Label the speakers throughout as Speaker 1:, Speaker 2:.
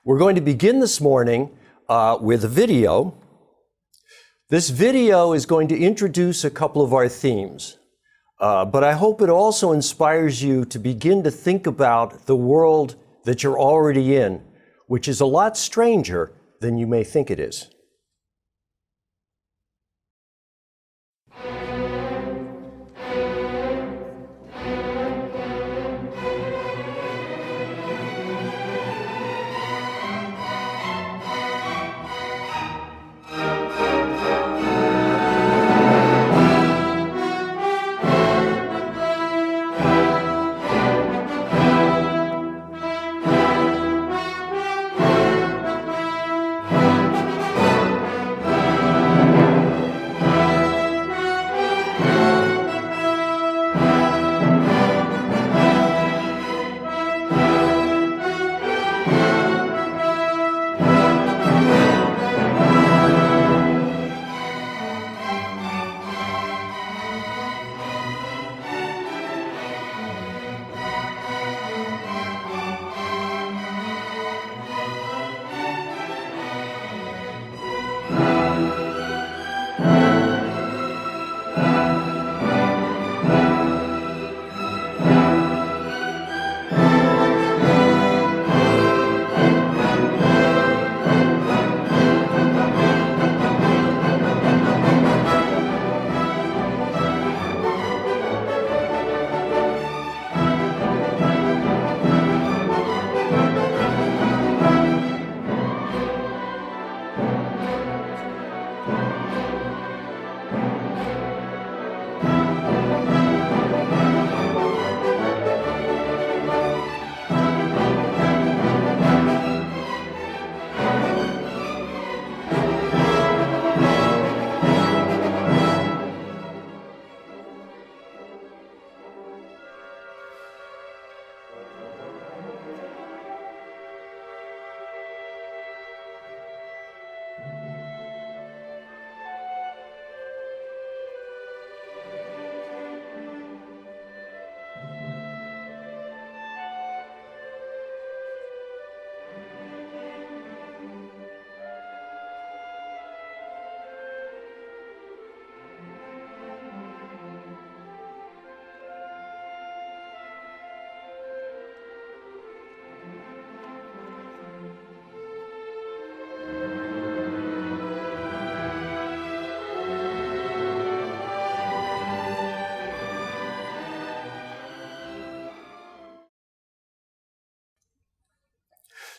Speaker 1: We're going to begin this morning with a video. This video is going to introduce a couple of our themes, but I hope it also inspires you to begin to think about the world that you're already in, which is a lot stranger than you may think it is.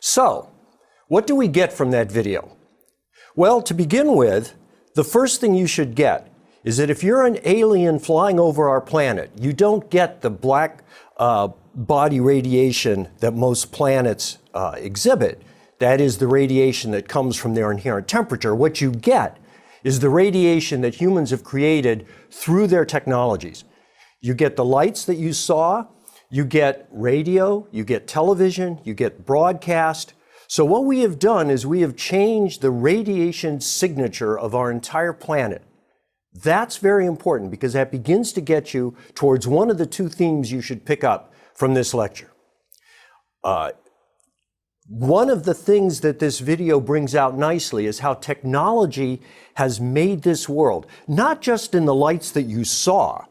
Speaker 1: So, what do we get from that video? Well, to begin with, the first thing you should get is that if you're an alien flying over our planet, you don't get the black body radiation that most planets exhibit. That is the radiation that comes from their inherent temperature. What you get is the radiation that humans have created through their technologies. You get the lights that you saw. You get radio, you get television, you get broadcast. So what we have done is we have changed the radiation signature of our entire planet. That's very important because that begins to get you towards one of the two themes you should pick up from this lecture. One of the things that this video brings out nicely is how technology has made this world, not just in the lights that you saw,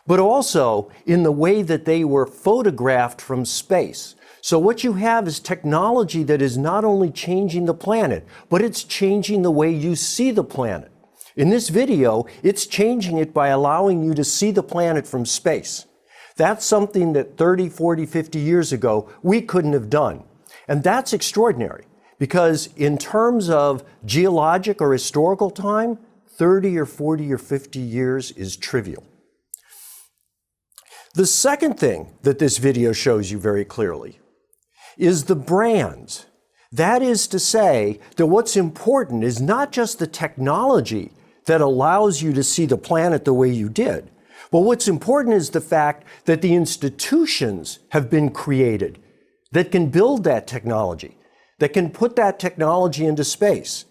Speaker 1: but also in the way that they were photographed from space. So what you have is technology that is not only changing the planet, but it's changing the way you see the planet. In this video, it's changing it by allowing you to see the planet from space. That's something that 30, 40, 50 years ago, we couldn't have done. And that's extraordinary because in terms of geologic or historical time, 30 or 40 or 50 years is trivial. The second thing that this video shows you very clearly is the brands. That is to say that what's important is not just the technology that allows you to see the planet the way you did, but what's important is the fact that the institutions have been created that can build that technology, that can put that technology into space,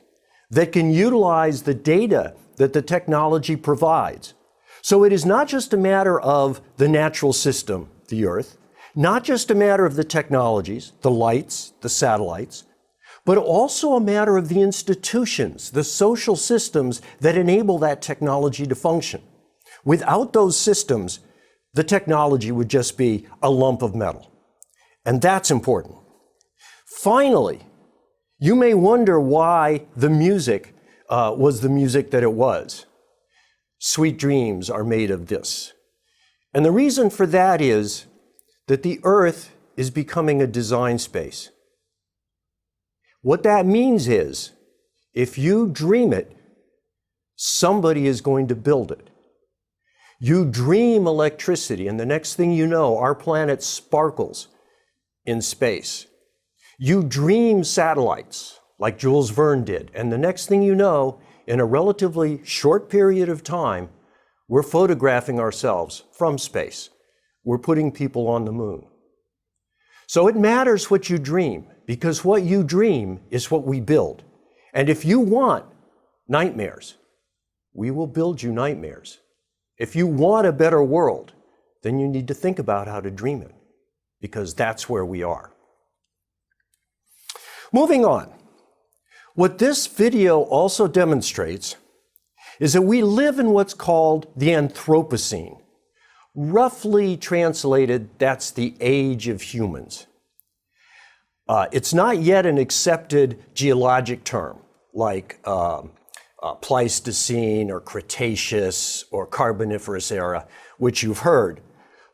Speaker 1: that can utilize the data that the technology provides. So it is not just a matter of the natural system, the Earth, not just a matter of the technologies, the lights, the satellites, but also a matter of the institutions, the social systems that enable that technology to function. Without those systems, the technology would just be a lump of metal. And that's important. Finally, you may wonder why the music was the music that it was. Sweet dreams are made of this. And the reason for that is that the Earth is becoming a design space. What that means is, if you dream it, somebody is going to build it. You dream electricity, and the next thing you know, our planet sparkles in space. You dream satellites, like Jules Verne did, and the next thing you know, in a relatively short period of time, we're photographing ourselves from space. We're putting people on the moon. So it matters what you dream, because what you dream is what we build. And if you want nightmares, we will build you nightmares. If you want a better world, then you need to think about how to dream it, because that's where we are. Moving on. What this video also demonstrates is that we live in what's called the Anthropocene. Roughly translated, that's the age of humans. It's not yet an accepted geologic term like Pleistocene or Cretaceous or Carboniferous era, which you've heard.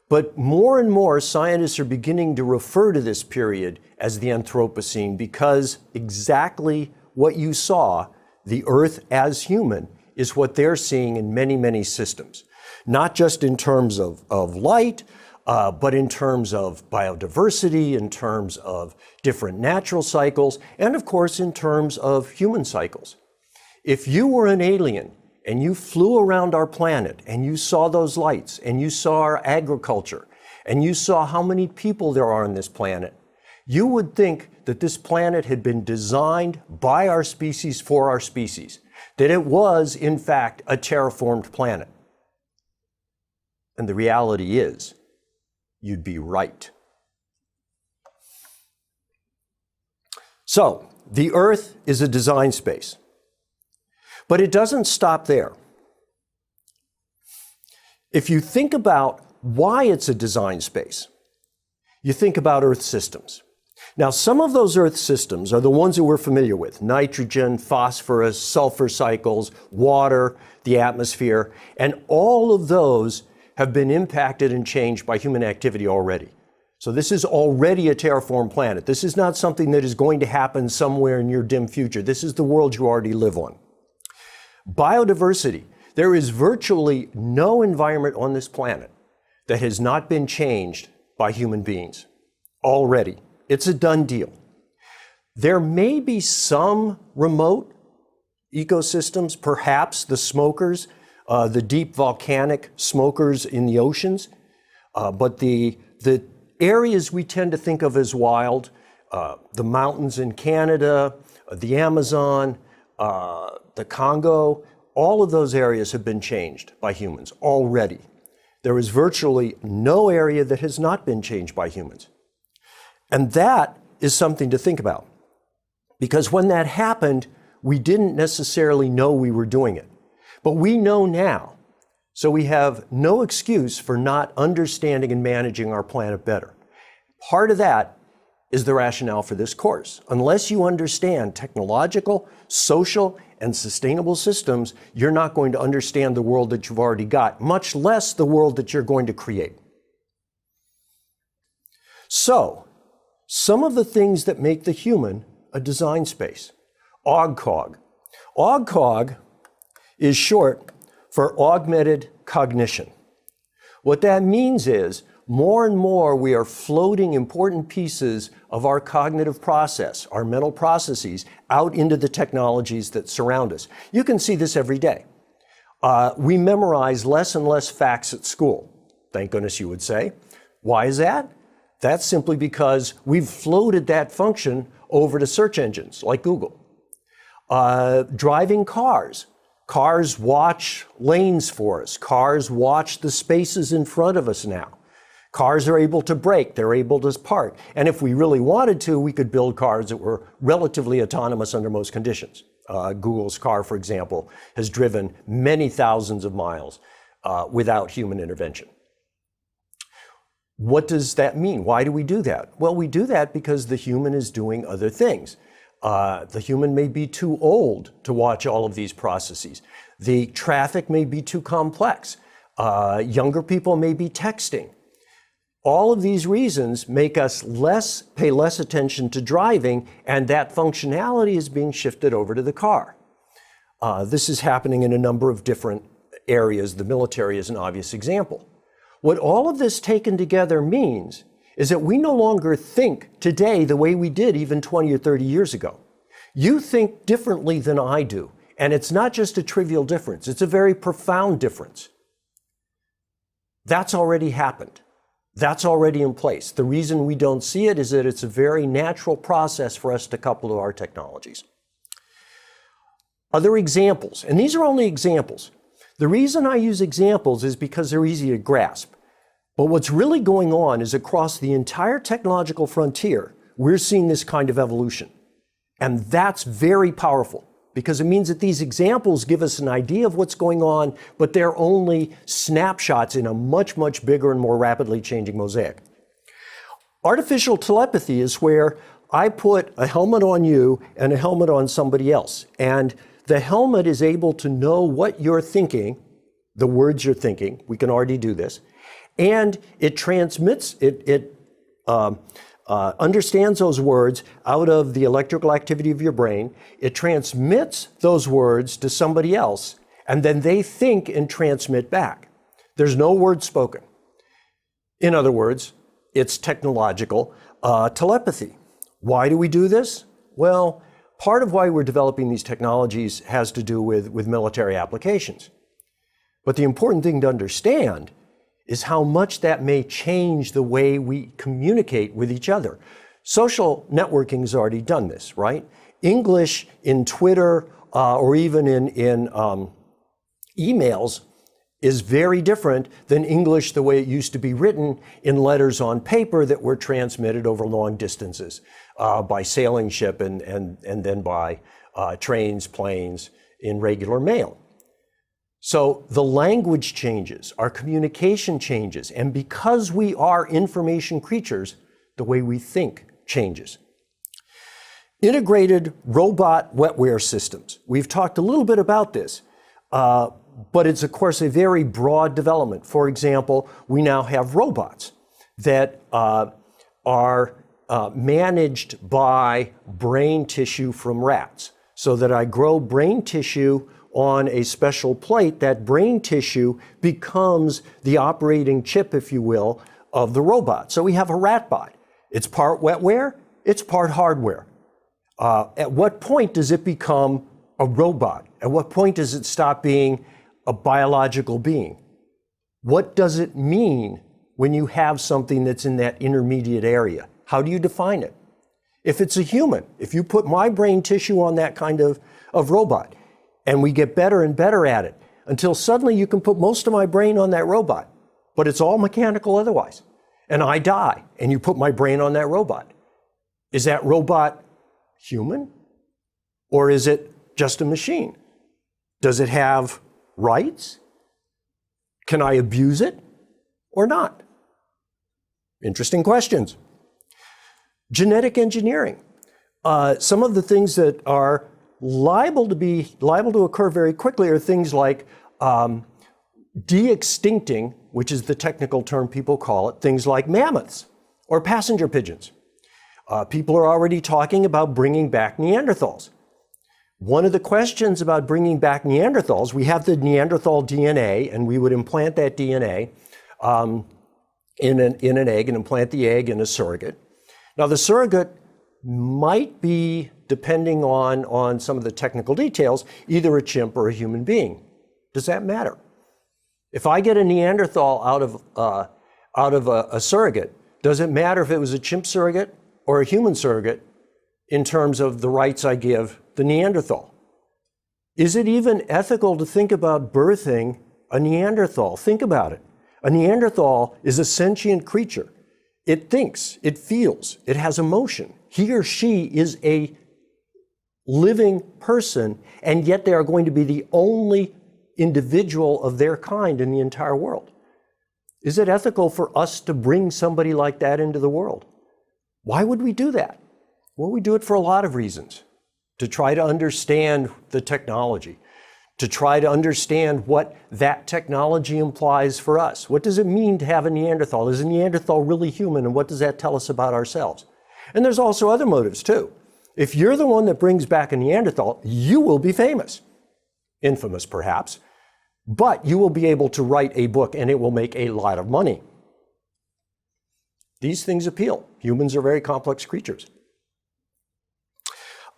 Speaker 1: But more and more scientists are beginning to refer to this period as the Anthropocene because exactly what you saw, the Earth as human, is what they're seeing in many, many systems. Not just in terms of light, but in terms of biodiversity, in terms of different natural cycles, and of course in terms of human cycles. If you were an alien and you flew around our planet and you saw those lights and you saw our agriculture and you saw how many people there are on this planet, you would think that this planet had been designed by our species for our species, that it was in fact a terraformed planet. And the reality is, you'd be right. So, the Earth is a design space. But it doesn't stop there. If you think about why it's a design space, you think about Earth systems. Now, some of those Earth systems are the ones that we're familiar with: nitrogen, phosphorus, sulfur cycles, water, the atmosphere, and all of those have been impacted and changed by human activity already. So this is already a terraformed planet. This is not something that is going to happen somewhere in your dim future. This is the world you already live on. Biodiversity. There is virtually no environment on this planet that has not been changed by human beings already. It's a done deal. There may be some remote ecosystems, perhaps the smokers, the deep volcanic smokers in the oceans, but the areas we tend to think of as wild, the mountains in Canada, the Amazon, the Congo, all of those areas have been changed by humans already. There is virtually no area that has not been changed by humans. And that is something to think about, because when that happened, we didn't necessarily know we were doing it. But we know now, so we have no excuse for not understanding and managing our planet better. Part of that is the rationale for this course. Unless you understand technological, social, and sustainable systems, you're not going to understand the world that you've already got, much less the world that you're going to create. So, some of the things that make the human a design space. AUGCOG. AUGCOG is short for augmented cognition. What that means is, more and more we are floating important pieces of our cognitive process, our mental processes, out into the technologies that surround us. You can see this every day. We memorize less and less facts at school. Thank goodness, you would say. Why is that? That's simply because we've floated that function over to search engines like Google. Driving cars. Cars watch lanes for us. Cars watch the spaces in front of us now. Cars are able to brake, they're able to park. And if we really wanted to, we could build cars that were relatively autonomous under most conditions. Google's car, for example, has driven many thousands of miles without human intervention. What does that mean? Why do we do that? Well, we do that because the human is doing other things. The human may be too old to watch all of these processes. The traffic may be too complex. Younger people may be texting. All of these reasons make us pay less attention to driving, and that functionality is being shifted over to the car. This is happening in a number of different areas. The military is an obvious example. What all of this taken together means is that we no longer think today the way we did even 20 or 30 years ago. You think differently than I do, and it's not just a trivial difference, it's a very profound difference. That's already happened. That's already in place. The reason we don't see it is that it's a very natural process for us to couple to our technologies. Other examples, and these are only examples. The reason I use examples is because they're easy to grasp. But what's really going on is across the entire technological frontier, we're seeing this kind of evolution. And that's very powerful, because it means that these examples give us an idea of what's going on, but they're only snapshots in a much, much bigger and more rapidly changing mosaic. Artificial telepathy is where I put a helmet on you and a helmet on somebody else. And the helmet is able to know what you're thinking, the words you're thinking. We can already do this. And it transmits, understands those words out of the electrical activity of your brain. It transmits those words to somebody else, and then they think and transmit back. There's no word spoken. In other words, it's technological telepathy. Why do we do this? Well, part of why we're developing these technologies has to do with military applications. But the important thing to understand is how much that may change the way we communicate with each other. Social networking has already done this, right? English in Twitter or even in emails is very different than English the way it used to be written in letters on paper that were transmitted over long distances by sailing ship and then by trains, planes, in regular mail. So the language changes, our communication changes, and because we are information creatures, the way we think changes. Integrated robot wetware systems. We've talked a little bit about this, but it's of course a very broad development. For example, we now have robots that are managed by brain tissue from rats, so that I grow brain tissue on a special plate. That brain tissue becomes the operating chip, if you will, of the robot. So we have a ratbot. It's part wetware, it's part hardware. At what point does it become a robot? At what point does it stop being a biological being? What does it mean when you have something that's in that intermediate area? How do you define it? If it's a human, if you put my brain tissue on that kind of robot, and we get better and better at it, until suddenly you can put most of my brain on that robot, but it's all mechanical otherwise. And I die, and you put my brain on that robot. Is that robot human? Or is it just a machine? Does it have rights? Can I abuse it or not? Interesting questions. Genetic engineering. Some of the things that are liable to occur very quickly are things like de-extincting, which is the technical term people call it, things like mammoths or passenger pigeons. People are already talking about bringing back Neanderthals. One of the questions about bringing back Neanderthals, we have the Neanderthal DNA, and we would implant that DNA in an egg and implant the egg in a surrogate. Now the surrogate might be, depending on some of the technical details, either a chimp or a human being. Does that matter? If I get a Neanderthal out of a surrogate, does it matter if it was a chimp surrogate or a human surrogate in terms of the rights I give the Neanderthal? Is it even ethical to think about birthing a Neanderthal? Think about it. A Neanderthal is a sentient creature. It thinks, it feels, it has emotion. He or she is a living person, and yet they are going to be the only individual of their kind in the entire world. Is it ethical for us to bring somebody like that into the world? Why would we do that? Well, we do it for a lot of reasons. To try to understand the technology, to try to understand what that technology implies for us. What does it mean to have a Neanderthal? Is a Neanderthal really human, and what does that tell us about ourselves? And there's also other motives too. If you're the one that brings back a Neanderthal, you will be famous. Infamous, perhaps. But you will be able to write a book and it will make a lot of money. These things appeal. Humans are very complex creatures.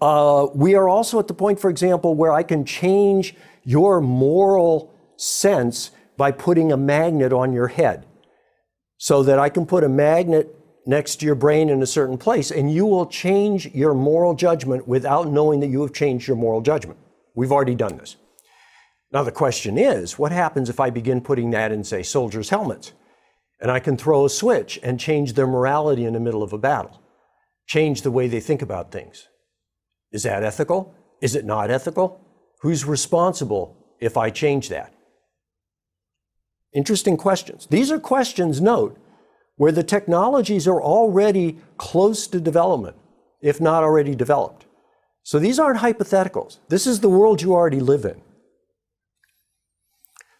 Speaker 1: We are also at the point, for example, where I can change your moral sense by putting a magnet on your head. So that I can put a magnet next to your brain in a certain place and you will change your moral judgment without knowing that you have changed your moral judgment. We've already done this. Now the question is, what happens if I begin putting that in, say, soldiers' helmets? And I can throw a switch and change their morality in the middle of a battle. Change the way they think about things. Is that ethical? Is it not ethical? Who's responsible if I change that? Interesting questions. These are questions, note, where the technologies are already close to development, if not already developed. So these aren't hypotheticals. This is the world you already live in.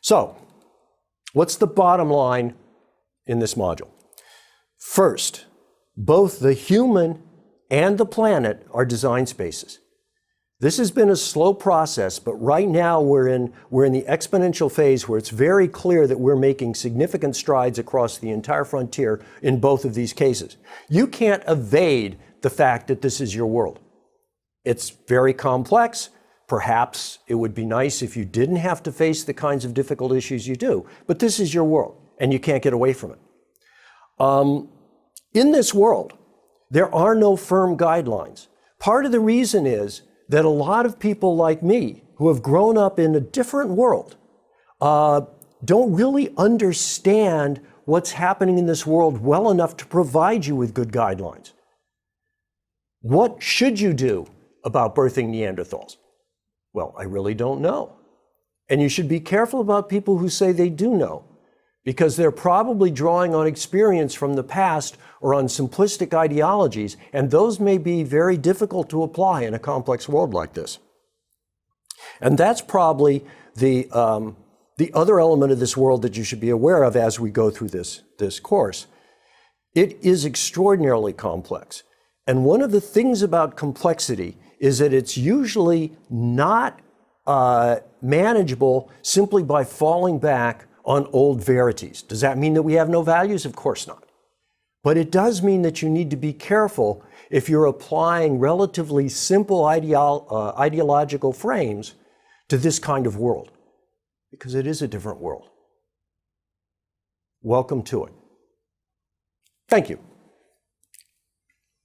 Speaker 1: So, what's the bottom line in this module? First, both the human and the planet are design spaces. This has been a slow process, but right now we're in the exponential phase where it's very clear that we're making significant strides across the entire frontier in both of these cases. You can't evade the fact that this is your world. It's very complex. Perhaps it would be nice if you didn't have to face the kinds of difficult issues you do, but this is your world and you can't get away from it. In this world, there are no firm guidelines. Part of the reason is that a lot of people like me who have grown up in a different world don't really understand what's happening in this world well enough to provide you with good guidelines. What should you do about birthing Neanderthals? Well, I really don't know. And you should be careful about people who say they do know, because they're probably drawing on experience from the past or on simplistic ideologies, and those may be very difficult to apply in a complex world like this. And that's probably the other element of this world that you should be aware of as we go through this course. It is extraordinarily complex. And one of the things about complexity is that it's usually not manageable simply by falling back on old verities. Does that mean that we have no values? Of course not. But it does mean that you need to be careful if you're applying relatively simple ideological frames to this kind of world, because it is a different world. Welcome to it. Thank you.